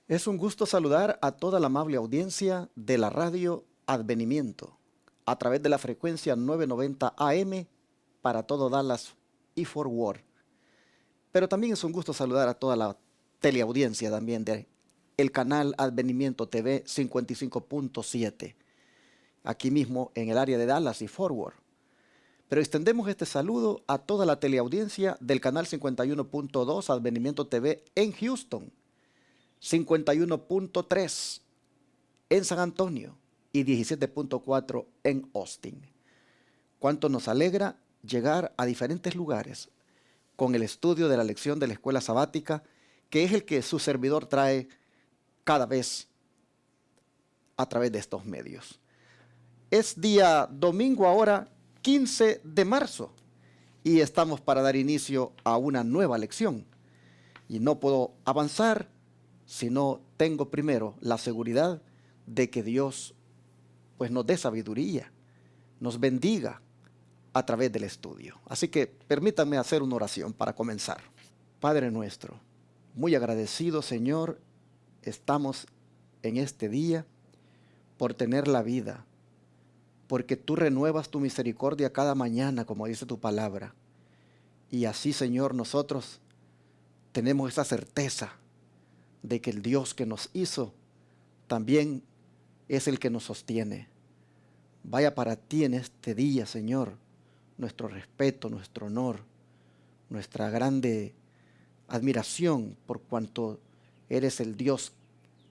Es un gusto saludar a toda la amable audiencia de la radio Advenimiento a través de la frecuencia 990 AM para todo Dallas y Fort Worth. Pero también es un gusto saludar a toda la teleaudiencia también de el canal Advenimiento TV 55.7, aquí mismo en el área de Dallas y Fort Worth. Pero extendemos este saludo a toda la teleaudiencia del canal 51.2 Advenimiento TV en Houston, 51.3 en San Antonio y 17.4 en Austin. Cuánto nos alegra llegar a diferentes lugares con el estudio de la lección de la escuela sabática, que es el que su servidor trae cada vez a través de estos medios. Es día domingo ahora, 15 de marzo, y estamos para dar inicio a una nueva lección. Y no puedo avanzar si no tengo primero la seguridad de que Dios pues nos dé sabiduría, nos bendiga a través del estudio. Así que permítanme hacer una oración para comenzar. Padre nuestro, muy agradecido, Señor, estamos en este día por tener la vida, porque tú renuevas tu misericordia cada mañana, como dice tu palabra. Y así, Señor, nosotros tenemos esa certeza de que el Dios que nos hizo también es el que nos sostiene. Vaya para ti en este día, Señor, nuestro respeto, nuestro honor, nuestra grande admiración por cuanto eres el Dios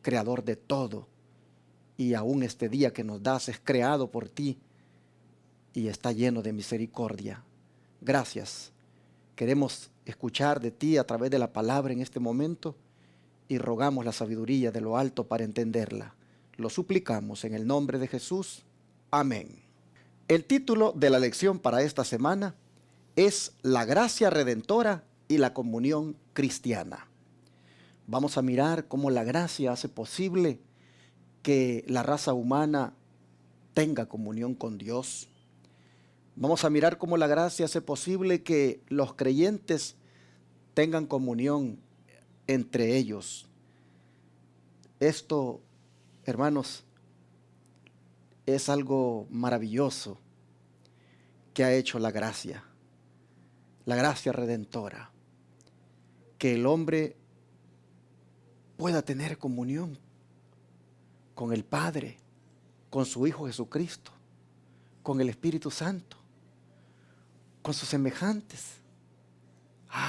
creador de todo. Y aún este día que nos das es creado por ti y está lleno de misericordia. Gracias. Queremos escuchar de ti a través de la palabra en este momento y rogamos la sabiduría de lo alto para entenderla. Lo suplicamos en el nombre de Jesús. Amén. El título de la lección para esta semana es La gracia redentora y la comunión cristiana. Vamos a mirar cómo la gracia hace posible que la raza humana tenga comunión con Dios. Vamos a mirar cómo la gracia hace posible que los creyentes tengan comunión entre ellos. Esto, hermanos, es algo maravilloso que ha hecho la gracia redentora, que el hombre pueda tener comunión con el Padre, con su Hijo Jesucristo, con el Espíritu Santo, con sus semejantes.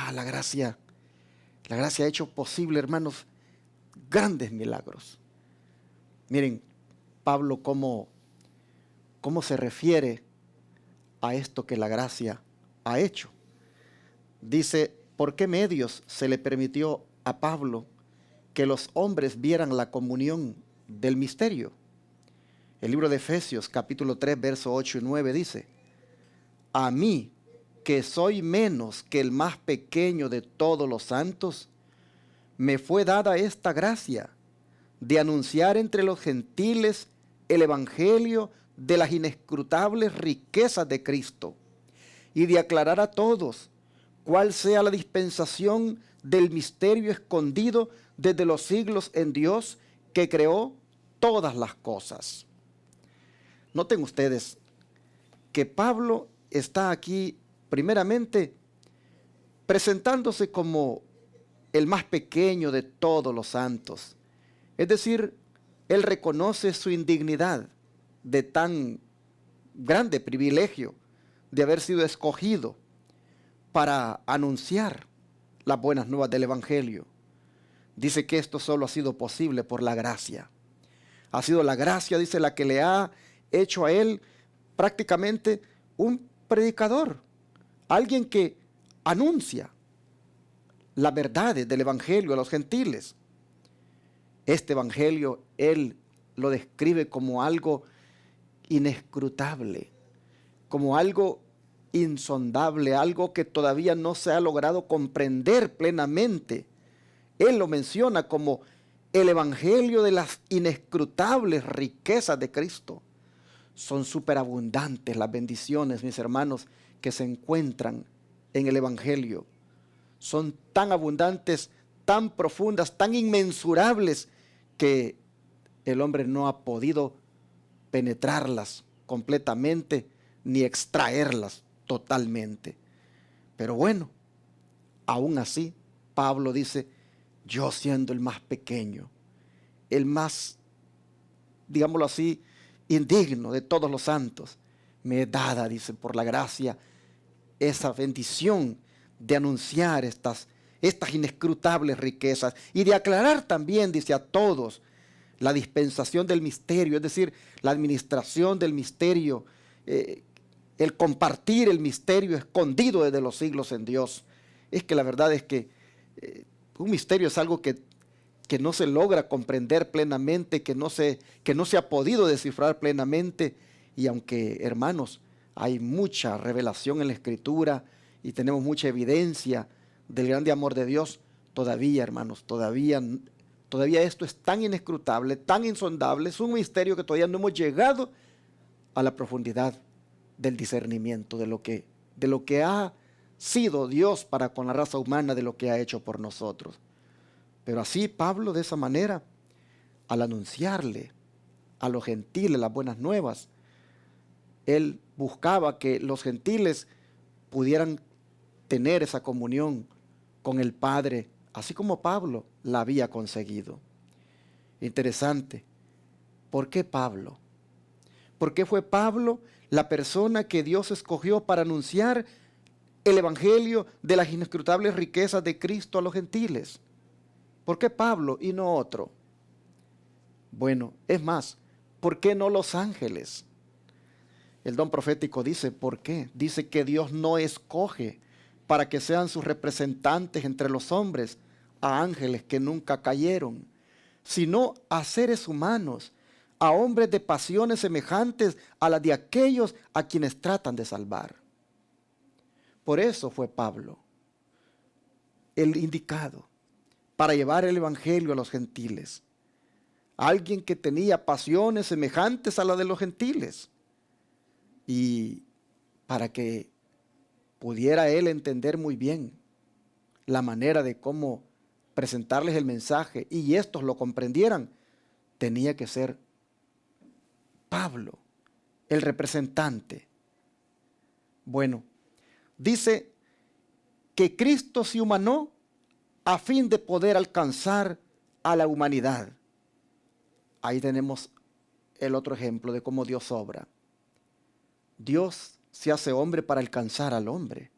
La gracia ha hecho posible, hermanos, grandes milagros. Miren, Pablo, cómo se refiere a esto que la gracia ha hecho. Dice, ¿por qué medios se le permitió a Pablo que los hombres vieran la comunión del misterio? El libro de Efesios, capítulo 3, verso 8 y 9 dice, a mí, que soy menos que el más pequeño de todos los santos, me fue dada esta gracia de anunciar entre los gentiles el evangelio de las inescrutables riquezas de Cristo y de aclarar a todos cuál sea la dispensación del misterio escondido desde los siglos en Dios que creó todas las cosas. Noten ustedes que Pablo está aquí primeramente presentándose como el más pequeño de todos los santos. Es decir, él reconoce su indignidad de tan grande privilegio de haber sido escogido para anunciar las buenas nuevas del Evangelio. Dice que esto solo ha sido posible por la gracia. Ha sido la gracia, dice, la que le ha hecho a él prácticamente un predicador, alguien que anuncia las verdades del Evangelio a los gentiles. Este Evangelio él lo describe como algo inescrutable, como algo insondable, algo que todavía no se ha logrado comprender plenamente. Él lo menciona como el Evangelio de las inescrutables riquezas de Cristo. Son superabundantes las bendiciones, mis hermanos, que se encuentran en el Evangelio. Son tan abundantes, tan profundas, tan inmensurables, que el hombre no ha podido penetrarlas completamente ni extraerlas totalmente. Pero bueno, aún así, Pablo dice, yo siendo el más pequeño, el más, digámoslo así, indigno de todos los santos, me es dada, dice, por la gracia, esa bendición de anunciar estas inescrutables riquezas y de aclarar también, dice, a todos la dispensación del misterio, es decir, la administración del misterio, el compartir el misterio escondido desde los siglos en Dios. Es que la verdad es que un misterio es algo que no se logra comprender plenamente, que no se ha podido descifrar plenamente. Y aunque, hermanos, hay mucha revelación en la Escritura y tenemos mucha evidencia del grande amor de Dios, todavía, hermanos, todavía esto es tan inescrutable, tan insondable, es un misterio que todavía no hemos llegado a la profundidad del discernimiento de lo que ha sido Dios para con la raza humana, de lo que ha hecho por nosotros. Pero así Pablo, de esa manera, al anunciarle a los gentiles las buenas nuevas, él buscaba que los gentiles pudieran tener esa comunión con el Padre, así como Pablo la había conseguido. Interesante. ¿Por qué Pablo? ¿Por qué fue Pablo la persona que Dios escogió para anunciar el evangelio de las inescrutables riquezas de Cristo a los gentiles? ¿Por qué Pablo y no otro? Bueno, es más, ¿por qué no los ángeles? El don profético dice, ¿por qué? Dice que Dios no escoge para que sean sus representantes entre los hombres a ángeles que nunca cayeron, sino a seres humanos, a hombres de pasiones semejantes a las de aquellos a quienes tratan de salvar. Por eso fue Pablo el indicado para llevar el evangelio a los gentiles. Alguien que tenía pasiones semejantes a las de los gentiles. Y para que pudiera él entender muy bien la manera de cómo presentarles el mensaje y estos lo comprendieran, tenía que ser Pablo el representante. Bueno, dice que Cristo se humanó a fin de poder alcanzar a la humanidad. Ahí tenemos el otro ejemplo de cómo Dios obra. Dios se hace hombre para alcanzar al hombre.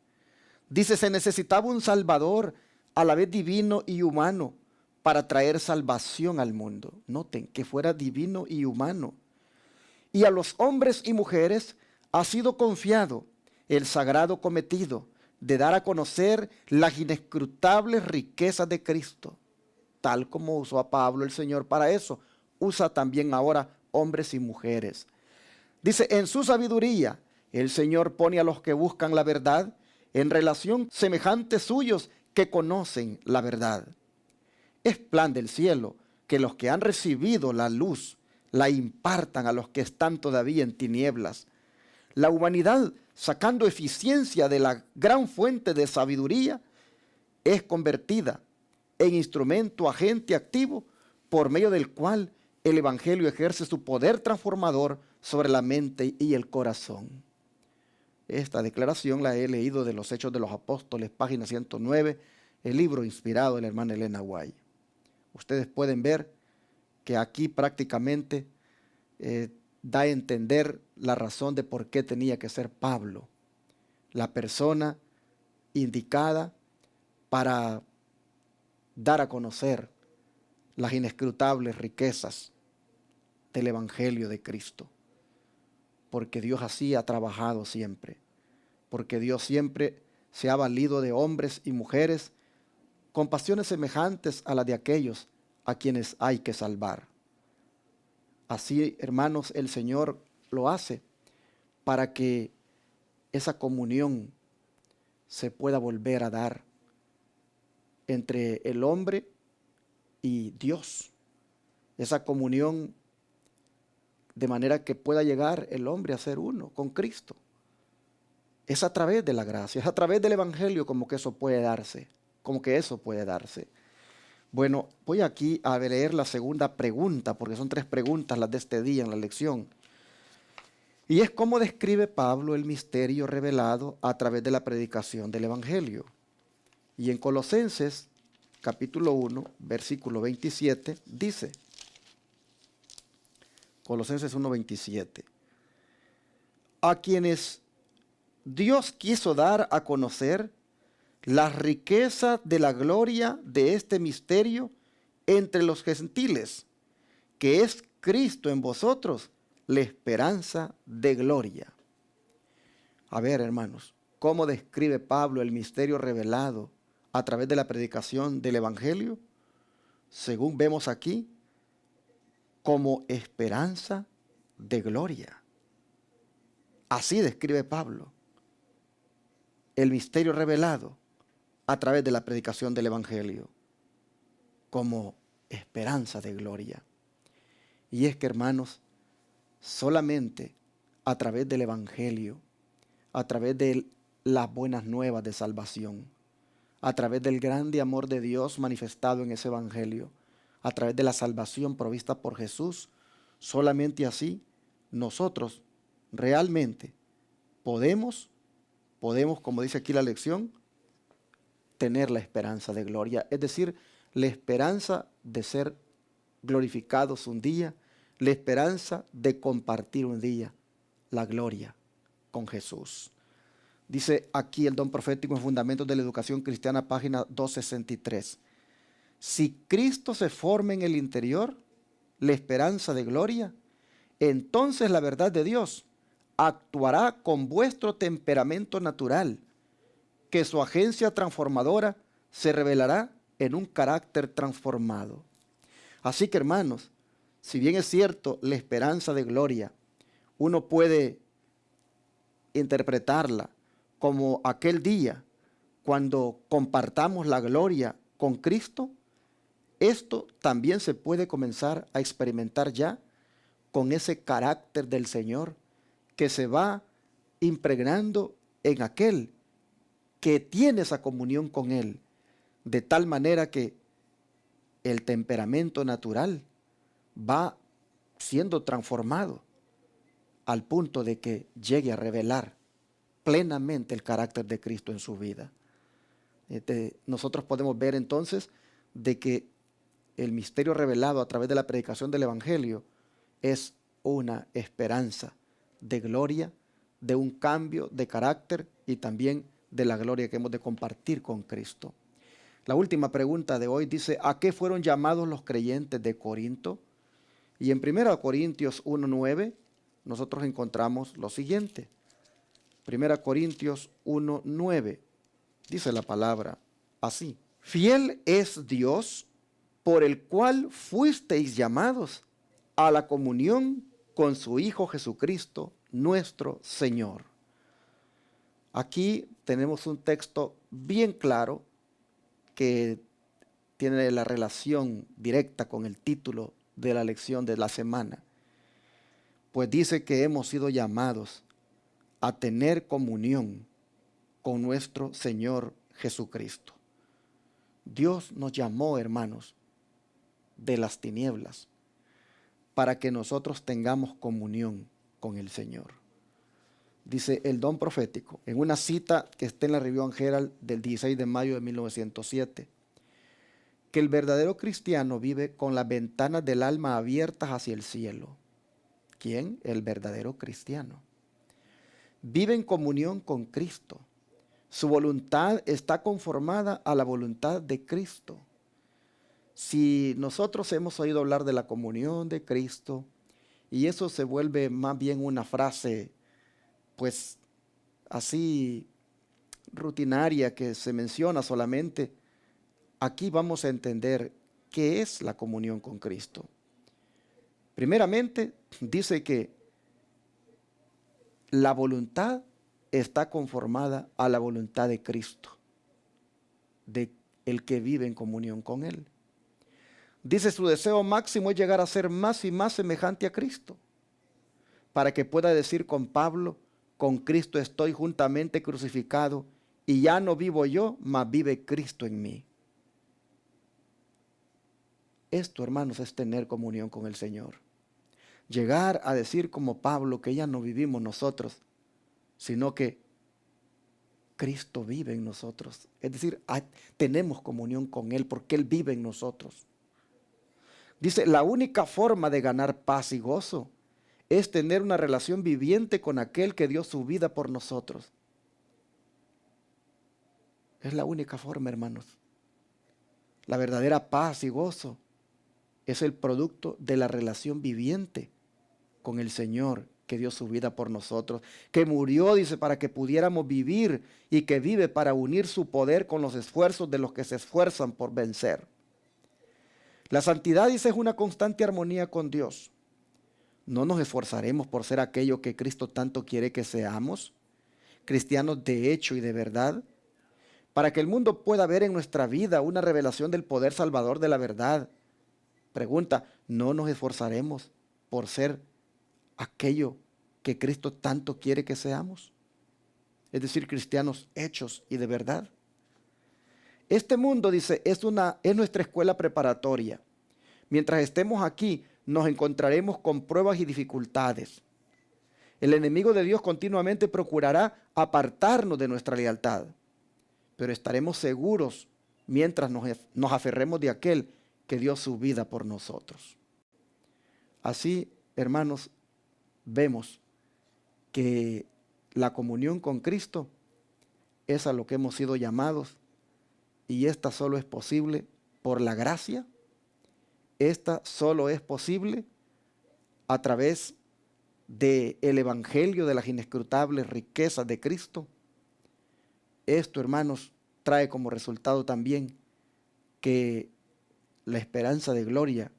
Dice, se necesitaba un Salvador a la vez divino y humano para traer salvación al mundo. Noten que fuera divino y humano. Y a los hombres y mujeres ha sido confiado el sagrado cometido de dar a conocer las inescrutables riquezas de Cristo. Tal como usó a Pablo el Señor para eso, usa también ahora hombres y mujeres. Dice, en su sabiduría, el Señor pone a los que buscan la verdad en relación semejantes suyos que conocen la verdad. Es plan del cielo que los que han recibido la luz la impartan a los que están todavía en tinieblas. La humanidad, sacando eficiencia de la gran fuente de sabiduría, es convertida en instrumento, agente activo, por medio del cual el Evangelio ejerce su poder transformador sobre la mente y el corazón. Esta declaración la he leído de los Hechos de los Apóstoles, página 109, el libro inspirado de la hermana Elena White. Ustedes pueden ver que aquí prácticamente da a entender la razón de por qué tenía que ser Pablo la persona indicada para dar a conocer las inescrutables riquezas del Evangelio de Cristo. Porque Dios así ha trabajado siempre. Porque Dios siempre se ha valido de hombres y mujeres con pasiones semejantes a las de aquellos a quienes hay que salvar. Así, hermanos, el Señor lo hace para que esa comunión se pueda volver a dar entre el hombre y Dios. Esa comunión de manera que pueda llegar el hombre a ser uno con Cristo. Es a través de la gracia, es a través del Evangelio como que eso puede darse, Bueno, voy aquí a leer la segunda pregunta, porque son 3 preguntas las de este día en la lección. Y es cómo describe Pablo el misterio revelado a través de la predicación del Evangelio. Y en Colosenses, capítulo 1, versículo 27, dice, Colosenses 1:27, a quienes Dios quiso dar a conocer las riquezas de la gloria de este misterio entre los gentiles, que es Cristo en vosotros, la esperanza de gloria. A ver, hermanos, ¿cómo describe Pablo el misterio revelado a través de la predicación del Evangelio? Según vemos aquí, como esperanza de gloria. Así describe Pablo el misterio revelado a través de la predicación del Evangelio, como esperanza de gloria. Y es que, hermanos, solamente a través del Evangelio, a través de las buenas nuevas de salvación, a través del grande amor de Dios manifestado en ese Evangelio, a través de la salvación provista por Jesús, solamente así nosotros realmente podemos, como dice aquí la lección, tener la esperanza de gloria, es decir, la esperanza de ser glorificados un día, la esperanza de compartir un día la gloria con Jesús. Dice aquí el don profético en Fundamentos de la Educación Cristiana, página 263. Si Cristo se forma en el interior, la esperanza de gloria, entonces la verdad de Dios actuará con vuestro temperamento natural, que su agencia transformadora se revelará en un carácter transformado. Así que, hermanos, si bien es cierto la esperanza de gloria, uno puede interpretarla como aquel día cuando compartamos la gloria con Cristo, esto también se puede comenzar a experimentar ya con ese carácter del Señor que se va impregnando en aquel que tiene esa comunión con Él, de tal manera que el temperamento natural va siendo transformado al punto de que llegue a revelar plenamente el carácter de Cristo en su vida. Nosotros podemos ver entonces de que el misterio revelado a través de la predicación del Evangelio es una esperanza de gloria, de un cambio de carácter y también de la gloria que hemos de compartir con Cristo. La última pregunta de hoy dice, ¿a qué fueron llamados los creyentes de Corinto? Y en 1 Corintios 1:9 nosotros encontramos lo siguiente. 1 Corintios 1:9 dice la palabra así: fiel es Dios, por el cual fuisteis llamados a la comunión con su Hijo Jesucristo, nuestro Señor. Aquí tenemos un texto bien claro que tiene la relación directa con el título de la lección de la semana. Pues dice que hemos sido llamados a tener comunión con nuestro Señor Jesucristo. Dios nos llamó, hermanos, de las tinieblas para que nosotros tengamos comunión con el Señor. Dice el don profético, en una cita que está en la Review and Herald del 16 de mayo de 1907, que el verdadero cristiano vive con las ventanas del alma abiertas hacia el cielo. ¿Quién? El verdadero cristiano. Vive en comunión con Cristo. Su voluntad está conformada a la voluntad de Cristo. Si nosotros hemos oído hablar de la comunión de Cristo, y eso se vuelve más bien una frase, pues así rutinaria que se menciona solamente, aquí vamos a entender qué es la comunión con Cristo. Primeramente, dice que la voluntad está conformada a la voluntad de Cristo, de el que vive en comunión con Él. Dice, su deseo máximo es llegar a ser más y más semejante a Cristo, para que pueda decir con Pablo, con Cristo estoy juntamente crucificado, y ya no vivo yo, mas vive Cristo en mí. Esto, hermanos, es tener comunión con el Señor. Llegar a decir como Pablo que ya no vivimos nosotros, sino que Cristo vive en nosotros. Es decir, tenemos comunión con Él porque Él vive en nosotros. Dice, la única forma de ganar paz y gozo es tener una relación viviente con aquel que dio su vida por nosotros. Es la única forma, hermanos. La verdadera paz y gozo es el producto de la relación viviente con el Señor que dio su vida por nosotros, que murió, dice, para que pudiéramos vivir y que vive para unir su poder con los esfuerzos de los que se esfuerzan por vencer. La santidad, dice, es una constante armonía con Dios. No nos esforzaremos por ser aquello que Cristo tanto quiere que seamos, cristianos de hecho y de verdad, para que el mundo pueda ver en nuestra vida una revelación del poder salvador de la verdad. Pregunta, ¿no nos esforzaremos por ser aquello que Cristo tanto quiere que seamos? Es decir, cristianos hechos y de verdad. Este mundo, dice, es nuestra escuela preparatoria. Mientras estemos aquí, nos encontraremos con pruebas y dificultades. El enemigo de Dios continuamente procurará apartarnos de nuestra lealtad, pero estaremos seguros mientras nos aferremos de aquel que dio su vida por nosotros. Así, hermanos, vemos que la comunión con Cristo es a lo que hemos sido llamados, y esta solo es posible por la gracia. Esta solo es posible a través del evangelio de las inescrutables riquezas de Cristo. Esto, hermanos, trae como resultado también que la esperanza de gloria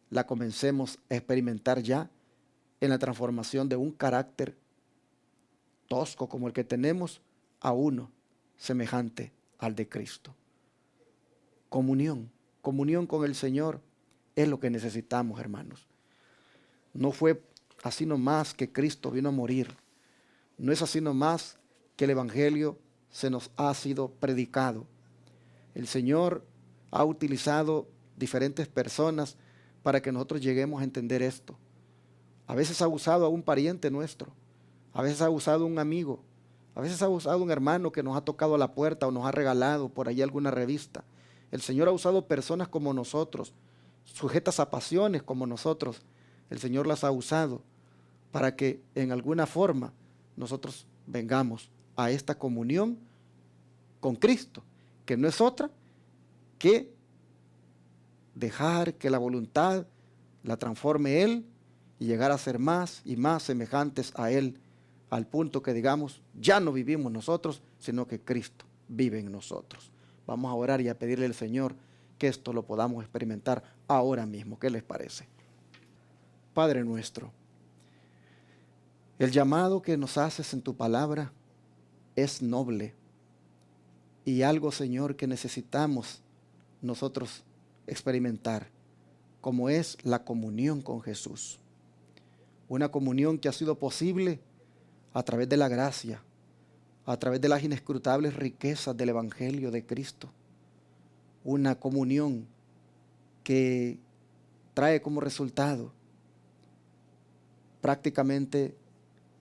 la comencemos a experimentar ya en la transformación de un carácter tosco como el que tenemos a uno semejante al de Cristo. Comunión con el Señor es lo que necesitamos, hermanos. No fue así nomás que Cristo vino a morir. No es así nomás que el Evangelio se nos ha sido predicado. El Señor ha utilizado diferentes personas para que nosotros lleguemos a entender esto. A veces ha usado a un pariente nuestro, a veces ha usado a un amigo, a veces ha usado a un hermano que nos ha tocado a la puerta o nos ha regalado por ahí alguna revista. El Señor ha usado personas como nosotros, sujetas a pasiones como nosotros. El Señor las ha usado para que en alguna forma nosotros vengamos a esta comunión con Cristo, que no es otra que dejar que la voluntad la transforme Él y llegar a ser más y más semejantes a Él, al punto que digamos, ya no vivimos nosotros, sino que Cristo vive en nosotros. Vamos a orar y a pedirle al Señor que esto lo podamos experimentar ahora mismo. ¿Qué les parece? Padre nuestro, el llamado que nos haces en tu palabra es noble y algo, Señor, que necesitamos nosotros experimentar, como es la comunión con Jesús. Una comunión que ha sido posible a través de la gracia, a través de las inescrutables riquezas del Evangelio de Cristo. Una comunión que trae como resultado prácticamente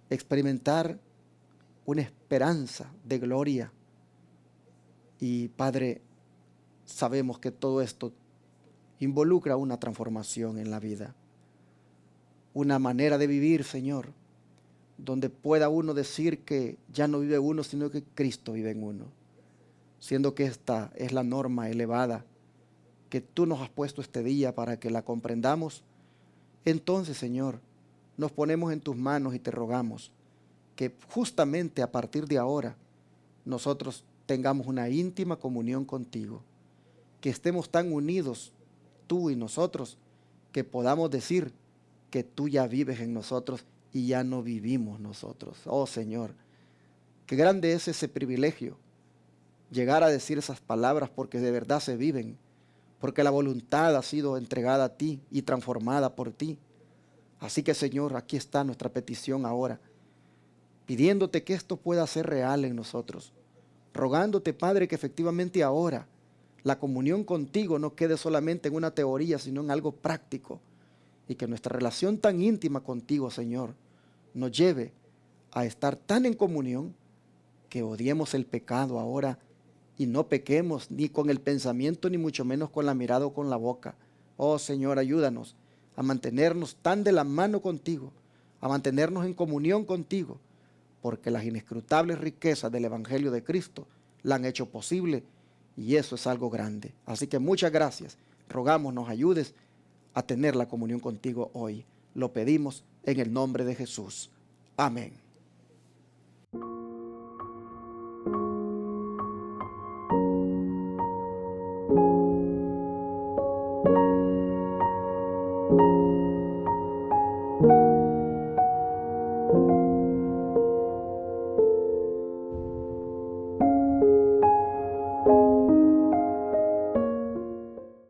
experimentar una esperanza de gloria. Y Padre, sabemos que todo esto involucra una transformación en la vida, una manera de vivir, Señor, donde pueda uno decir que ya no vive uno, sino que Cristo vive en uno, siendo que esta es la norma elevada que tú nos has puesto este día para que la comprendamos. Entonces, Señor, nos ponemos en tus manos y te rogamos que justamente a partir de ahora nosotros tengamos una íntima comunión contigo, que estemos tan unidos tú y nosotros que podamos decir que tú ya vives en nosotros y ya no vivimos nosotros. Oh Señor, qué grande es ese privilegio, llegar a decir esas palabras porque de verdad se viven, porque la voluntad ha sido entregada a ti y transformada por ti. Así que, Señor, aquí está nuestra petición ahora, pidiéndote que esto pueda ser real en nosotros, rogándote, Padre, que efectivamente ahora la comunión contigo no quede solamente en una teoría, sino en algo práctico. Y que nuestra relación tan íntima contigo, Señor, nos lleve a estar tan en comunión que odiemos el pecado ahora y no pequemos ni con el pensamiento, ni mucho menos con la mirada o con la boca. Oh Señor, ayúdanos a mantenernos tan de la mano contigo, a mantenernos en comunión contigo, porque las inescrutables riquezas del Evangelio de Cristo la han hecho posible y eso es algo grande. Así que muchas gracias. Rogamos nos ayudes a tener la comunión contigo hoy. Lo pedimos en el nombre de Jesús. Amén.